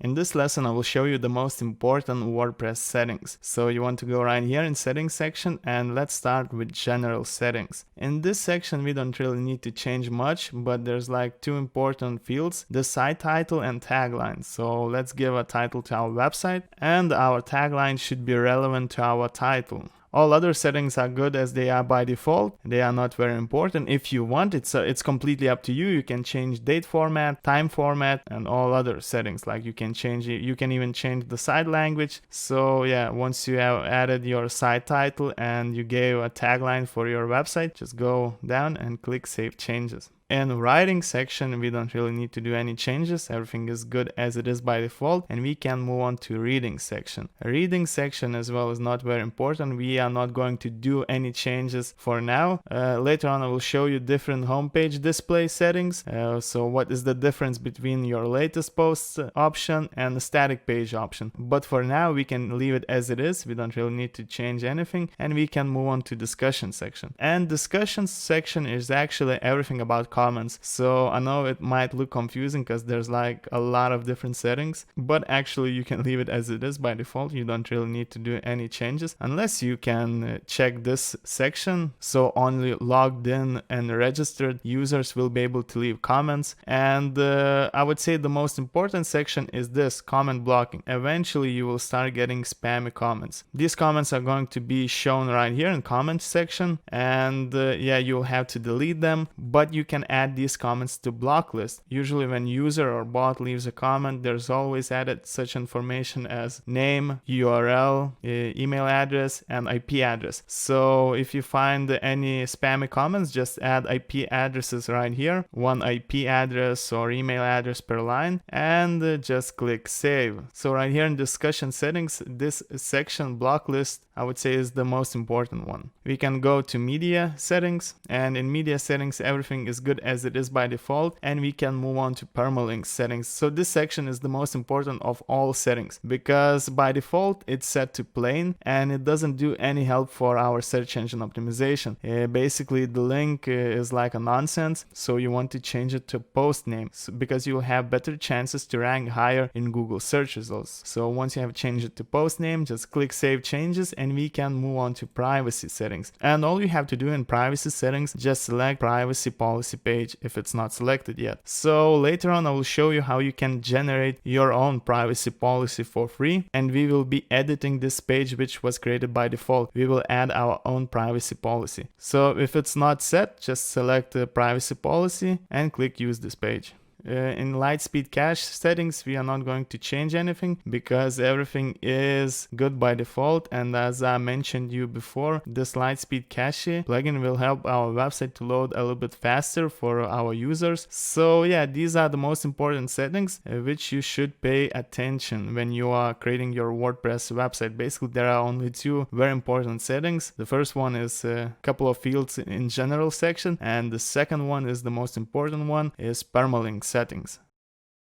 In this lesson I will show you the most important WordPress settings. So you want to go right here in settings section, and let's start with general settings. In this section we don't really need to change much, but there's like two important fields, the site title and tagline. So let's give a title to our website, and our tagline should be relevant to our title. All other settings are good as they are by default. They are not very important. If you want, it's completely up to you. You can change date format, time format, and all other settings. Like you can change it. You can even change the site language. So yeah, once you have added your site title and you gave a tagline for your website, just go down and click Save Changes. In writing section, we don't really need to do any changes. Everything is good as it is by default, and we can move on to reading section. Reading section as well is not very important. We are not going to do any changes for now. Later on I will show you different homepage display settings. So what is the difference between your latest posts option and the static page option. But for now we can leave it as it is. We don't really need to change anything, and we can move on to discussion section. And discussion section is actually everything about comments. So I know it might look confusing because there's like a lot of different settings, but actually you can leave it as it is by default. You don't really need to do any changes unless you can check this section. So only logged in and registered users will be able to leave comments. And I would say the most important section is this comment blocking. Eventually you will start getting spammy comments. These comments are going to be shown right here in comment section, and yeah, you'll have to delete them, but you can add these comments to block list. Usually when user or bot leaves a comment, there's always added such information as name, URL, email address, and IP address. So if you find any spammy comments, just add IP addresses right here, one IP address or email address per line, and just click save. So right here in discussion settings, this section block list I would say is the most important one. We can go to media settings, and in media settings everything is good as it is by default, and we can move on to permalink settings. So this section is the most important of all settings because by default it's set to plain and it doesn't do any help for our search engine optimization. Basically the link is like a nonsense, so you want to change it to post name because you will have better chances to rank higher in Google search results. So once you have changed it to post name, just click save changes and we can move on to privacy settings. And all you have to do in privacy settings, just select privacy policy page if it's not selected yet. So later on I will show you how you can generate your own privacy policy for free, and we will be editing this page which was created by default. We will add our own privacy policy. So if it's not set, just select the privacy policy and click use this page. In Lightspeed cache settings, we are not going to change anything because everything is good by default. And as I mentioned you before, this Lightspeed cache plugin will help our website to load a little bit faster for our users. So yeah, these are the most important settings which you should pay attention when you are creating your WordPress website. Basically, there are only two very important settings. The first one is a couple of fields in general section, and the second one is the most important one, is permalink settings.